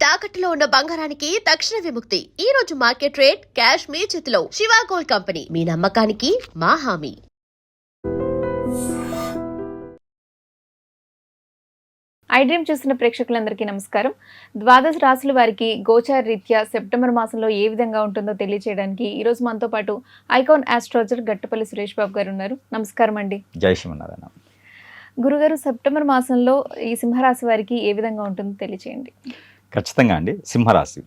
తాకట్టులో ఉన్న బంగారానికి తక్షణ విముక్తి. ఈ రోజు మార్కెట్ రేట్ క్యాష్ మీ చేతిలో. శివ గోల్డ్ కంపెనీ, మీ నమ్మకానికి మా హామీ. ఐ డ్రీమ్ చూస్తున్న ప్రేక్షకులందరికీ నమస్కారం. ద్వాదశ రాశుల వారికి గోచార రీత్యా సెప్టెంబర్ మాసంలో ఏ విధంగా ఉంటుందో తెలియజేయడానికి ఈ రోజు మనతో పాటు ఐకాన్ ఆస్ట్రాలజర్ గట్టపల్లి సురేష్ బాబు గారు ఉన్నారు. నమస్కారం అండి. జై శ్రీమన్నారాయణ. గురుగారు, సెప్టెంబర్ మాసంలో ఈ సింహరాశి వారికి ఏ విధంగా ఉంటుందో తెలియజేయండి. ఖచ్చితంగా అండి. సింహరాశి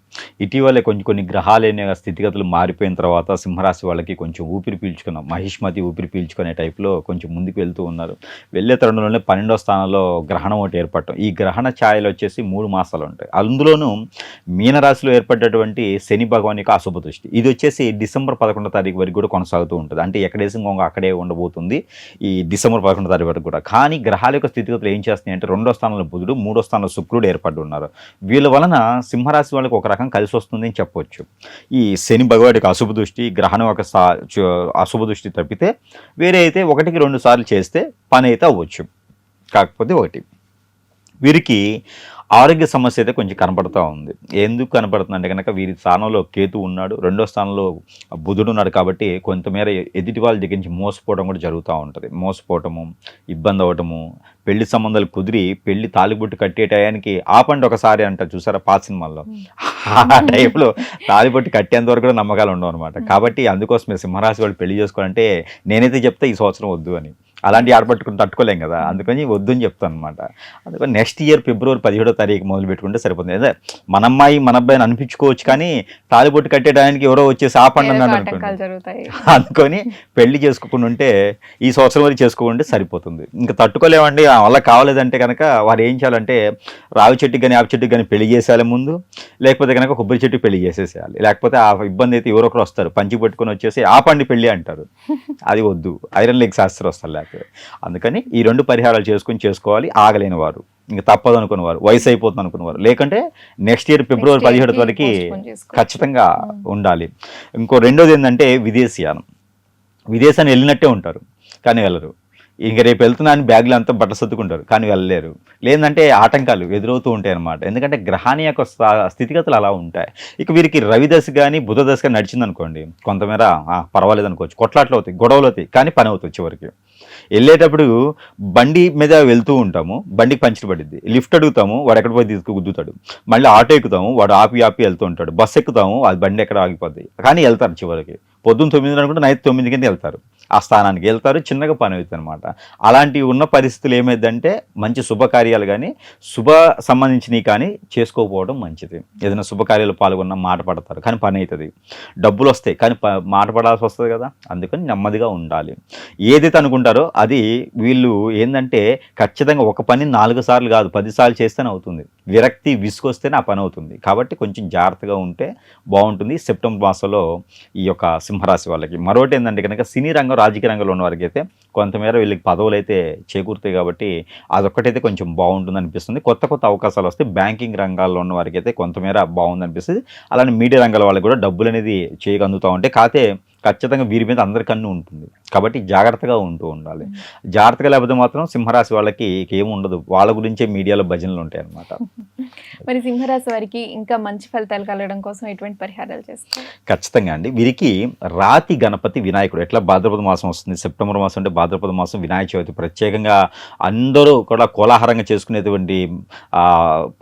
ఇటీవలే కొన్ని గ్రహాలైన స్థితిగతులు మారిపోయిన తర్వాత సింహరాశి వాళ్ళకి కొంచెం ఊపిరి పీల్చుకున్నాం, మహిష్మతి ఊపిరి పీల్చుకునే టైప్లో కొంచెం ముందుకు వెళ్తూ ఉన్నారు. వెళ్ళే తరుణంలోనే 12వ స్థానంలో గ్రహణం ఒకటి ఏర్పడటం. ఈ గ్రహణ ఛాయలు వచ్చేసి 3 మాసాలు ఉంటాయి. అందులోనూ మీనరాశిలో ఏర్పడ్డటువంటి శని భగవాన్ యొక్క అశుభ దృష్టి ఇది వచ్చేసి డిసెంబర్ 11వ తారీఖు వరకు కూడా కొనసాగుతూ ఉంటుంది. అంటే ఎక్కడేసి అక్కడే ఉండబోతుంది ఈ డిసెంబర్ 11వ తారీఖు వరకు కూడా. కానీ గ్రహాల యొక్క స్థితిగతులు ఏం చేస్తున్నాయి అంటే 2వ స్థానంలో బుధుడు, 3వ స్థానంలో శుక్రుడు ఏర్పడి ఉన్నారు. వీళ్ళ వలన సింహరాశి వాళ్ళకి ఒక రకం కలిసి వస్తుంది అని చెప్పవచ్చు. ఈ శని భగవాడికి అశుభ దృష్టి, గ్రహణం ఒక అశుభ దృష్టి తప్పితే వేరే అయితే 1-2 సార్లు చేస్తే పని అయితే అవ్వచ్చు. కాకపోతే ఒకటి వీరికి ఆరోగ్య సమస్య అయితే కొంచెం కనపడుతూ ఉంది. ఎందుకు కనపడుతుంది అంటే కనుక వీరి స్థానంలో కేతు ఉన్నాడు, 2వ స్థానంలో బుధుడు ఉన్నాడు. కాబట్టి కొంతమేర ఎదుటి వాళ్ళ దగ్గర నుంచి మోసపోవడం కూడా జరుగుతూ ఉంటుంది. మోసపోవటము, ఇబ్బంది అవ్వటము, పెళ్లి సంబంధాలు కుదిరి పెళ్లి తాలిబొట్టు కట్టే టయానికి ఆపండి ఒకసారి అంటారు చూసారా పాత సినిమాల్లో, ఆ టైప్లో తాలిబొట్టు కట్టేంత వరకు కూడా నమ్మకాలు ఉండవు అనమాట. కాబట్టి అందుకోసమే సింహరాశి వాళ్ళు పెళ్లి చేసుకోవాలంటే నేనైతే చెప్తే ఈ సంవత్సరం వద్దు అని. అలాంటి ఆడపట్టుకుని తట్టుకోలేం కదా, అందుకని వద్దు అని చెప్తాను అనమాట. అందుకని నెక్స్ట్ ఇయర్ ఫిబ్రవరి 17వ తారీఖు మొదలు పెట్టుకుంటే సరిపోతుంది. అదే మన అమ్మాయి మన అబ్బాయిని అనిపించుకోవచ్చు, కానీ తాలిబొట్టు కట్టేయడానికి ఎవరో వచ్చేసి ఆపండి అన్నాడు అనుకోండి. అందుకని పెళ్లి చేసుకోకుండా ఉంటే ఈ సంవత్సరం వరకు చేసుకోకుంటే సరిపోతుంది. ఇంకా తట్టుకోలేమండి అలా కావాలేదంటే కనుక వారు ఏం చేయాలంటే రావి చెట్టుకి కానీ ఆవి చెట్టుకి కానీ పెళ్లి చేసేయాలి ముందు, లేకపోతే కనుక కొబ్బరి చెట్టుకి పెళ్లి చేసేసేయాలి. లేకపోతే ఆ ఇబ్బంది అయితే ఎవరొకరు వస్తారు పంచి పట్టుకొని వచ్చేసి ఆపండి పెళ్లి అంటారు. అది వద్దు, ఐరన్ లెగ్ శాస్త్రం వస్తారు. లేకపోతే అందుకని ఈ 2 పరిహారాలు చేసుకోవాలి. ఆగలేని వారు, ఇంకా తప్పదు అనుకునేవారు, వయసు అయిపోతుంది అనుకునేవారు, లేకంటే నెక్స్ట్ ఇయర్ ఫిబ్రవరి 17 వరకు ఖచ్చితంగా ఉండాలి. ఇంకో రెండోది ఏంటంటే విదేశీయానం. విదేశాన్ని వెళ్ళినట్టే ఉంటారు కానీ వెళ్ళరు. ఇంక రేపు వెళ్తున్నాను బ్యాగ్లో అంతా బట్ట సర్దుకుంటారు కానీ వెళ్ళలేరు. లేదంటే ఆటంకాలు ఎదురవుతూ ఉంటాయి అన్నమాట. ఎందుకంటే గ్రహాన్ని యొక్క స్థితిగతులు అలా ఉంటాయి. ఇక వీరికి రవి దశ కానీ బుధ దశ కానీ నడిచిందనుకోండి, కొంతమేర పర్వాలేదు అనుకోవచ్చు. కొట్లాట్లు అవుతాయి, గొడవలు అవుతాయి, కానీ పని అవుతుంది చివరికి. వెళ్ళేటప్పుడు బండి మీద వెళ్తూ ఉంటాము, బండికి పంచర్ పడిద్ది, లిఫ్ట్ అడుగుతాము, వాడు ఎక్కడ పోయి గుద్దుతాడు. మళ్ళీ ఆటో ఎక్కుతాము, వాడు ఆపి వెళ్తూ ఉంటాడు. బస్సు ఎక్కుతాము, అది బండి ఎక్కడ ఆగిపోద్ది, కానీ వెళ్తారు చివరికి. పొద్దున్న 9 అనుకుంటే నైట్ 9 కింద వెళ్తారు, ఆ స్థానానికి వెళ్తారు, చిన్నగా పని అవుతుంది అనమాట. అలాంటివి ఉన్న పరిస్థితులు ఏమైందంటే మంచి శుభకార్యాలు కానీ శుభ సంబంధించినవి కానీ చేసుకోకపోవడం మంచిది. ఏదైనా శుభకార్యాలు పాల్గొన్న మాట పడతారు కానీ పని అవుతుంది, డబ్బులు వస్తాయి కానీ మాట పడాల్సి వస్తుంది కదా. అందుకని నెమ్మదిగా ఉండాలి. ఏదైతే అనుకుంటారో అది వీళ్ళు ఏంటంటే ఖచ్చితంగా ఒక పని 4 సార్లు కాదు 10 సార్లు చేస్తేనే అవుతుంది. విరక్తి విసుకొస్తేనే ఆ పని అవుతుంది. కాబట్టి కొంచెం జాగ్రత్తగా ఉంటే బాగుంటుంది సెప్టెంబర్ మాసంలో ఈ యొక్క సింహరాశి వాళ్ళకి. మరొకటి ఏంటంటే కనుక సినీ రంగం, రాజకీయ రంగంలో ఉన్న వారికి అయితే కొంతమేర వీళ్ళకి పదవులు అయితే చేకూరుతాయి. కాబట్టి అదొక్కటైతే కొంచెం బాగుంటుంది అనిపిస్తుంది. కొత్త అవకాశాలు వస్తే బ్యాంకింగ్ రంగాల్లో ఉన్న వారికి అయితే కొంతమేర బాగుంది అనిపిస్తుంది. అలానే మీడియా రంగాల వాళ్ళకి కూడా డబ్బులు అనేది చేయగలుగుతూ ఉంటాయి. కాకపోతే ఖచ్చితంగా వీరి మీద అందరికన్నా ఉంటుంది. కాబట్టి జాగ్రత్తగా ఉండాలి. జాగ్రత్తగా లేకపోతే మాత్రం సింహరాశి వాళ్ళకి ఏమి ఉండదు, వాళ్ళ గురించే మీడియాలో భజనలు ఉంటాయి అన్నమాట. మరి సింహరాశి వారికి ఇంకా మంచి ఫలితాలు కలగడం కోసం ఎటువంటి పరిహారాలు చేస్తారు? ఖచ్చితంగా అండి. వీరికి రాతి గణపతి వినాయకుడు, ఎట్లా భాద్రపద మాసం వస్తుంది, సెప్టెంబర్ మాసం అంటే భాద్రపద మాసం వినాయక చవితి ప్రత్యేకంగా అందరూ కూడా కోలాహలంగా చేసుకునేటువంటి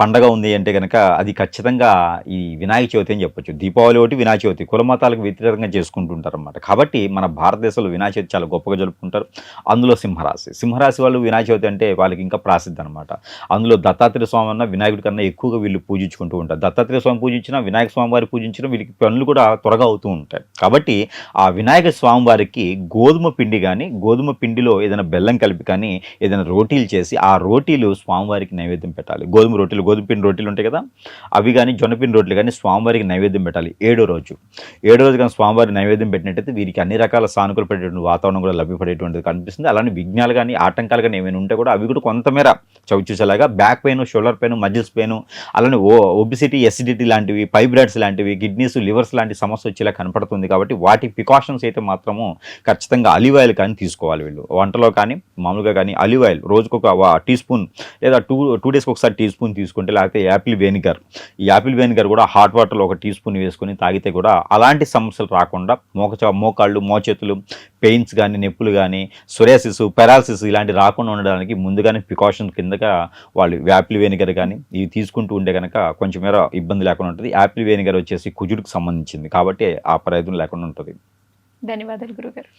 పండగ ఉంది అంటే కనుక అది ఖచ్చితంగా ఈ వినాయక చవితి అని చెప్పొచ్చు. దీపావళి ఒకటి, వినాయక చవితి కుల మతాలకు వ్యతిరేకంగా చేసుకుంటుంటారు అన్నమాట. కాబట్టి మన భారతదేశంలో వినాయక చవితి చాలా గొప్పగా జరుపుకుంటారు. అందులో సింహరాశి వాళ్ళు వినాయక చవితి అంటే వాళ్ళకి ఇంకా ప్రాసిద్ధి అనమాట. అందులో దత్తాత్రేయ స్వామి అన్న వినాయకుడి కన్నా ఎక్కువగా వీళ్ళు పూజించుకుంటూ ఉంటారు. దత్తాత్రేయ స్వామి పూజించినా, వినాయక స్వామి వారి పూజించినా వీళ్ళకి పనులు కూడా త్వరగా అవుతూ ఉంటాయి. కాబట్టి ఆ వినాయక స్వామి వారికి గోధుమ పిండి కానీ, గోధుమ పిండిలో ఏదైనా బెల్లం కలిపి కానీ ఏదైనా రోటీలు చేసి ఆ రోటీలు స్వామివారికి నైవేద్యం పెట్టాలి. గోధుమ పిండి రోటీలు ఉంటాయి కదా, అవి కానీ జొన్నపిండి రోటీలు కానీ స్వామివారికి నైవేద్యం పెట్టాలి. 7వ రోజు కానీ స్వామివారికి నైవేద్యం పెట్టినట్టయితే వీరికి అన్ని రకాల సానుకూల పడేటువంటి వాతావరణం కూడా లభ్యపడేటువంటిది కనిపిస్తుంది. అలానే విఘ్నాలు కానీ ఆటంకాలు కానీ ఏమైనా ఉంటే కూడా అవి కూడా కొంతమేర చవిచూసేలాగా back pain, shoulder pain, muscles pain, అలానే ఒబిసిటీ, ఎసిడిటీ లాంటివి, ఫైబ్రాయిడ్స్ లాంటివి, కిడ్నీస్, లివర్స్ లాంటి సమస్య వచ్చేలా కనపడుతుంది. కాబట్టి వాటి ప్రికాషన్స్ అయితే మాత్రము ఖచ్చితంగా ఆలివ్ ఆయిల్ కానీ తీసుకోవాలి. వీళ్ళు వంటలో కానీ మామూలుగా కానీ ఆలివ్ ఆయిల్ రోజుకు ఒక టీ స్పూన్ లేదా టూ డేస్కి ఒకసారి టీ స్పూన్ తీసుకుంటే, లేకపోతే యాపిల్ వెనిగర్, ఈ యాపిల్ వెనిగర్ కూడా హాట్ వాటర్లో ఒక టీ స్పూన్ వేసుకొని తాగితే కూడా అలాంటి సమస్యలు రాకుండా మోకాళ్ళు, మోచేతులు పెయిన్స్ కానీ, నొప్పులు కానీ, సొరియాసిస్, పెరాలసిస్ ఇలాంటి రాకుండా ఉండడానికి ముందుగానే ప్రికాషన్ కిందగా వాళ్ళు యాపిల్ వెనిగర్ కానీ ఇవి తీసుకుంటూ ఉంటే కనుక కొంచెం మేర ఇబ్బంది లేకుండా ఉంటుంది. యాపిల్ వెనిగర్ వచ్చేసి కుజుడికి సంబంధించింది కాబట్టి ఆ ప్రయోజనం లేకుండా ఉంటుంది. ధన్యవాదాలు గురుగారు.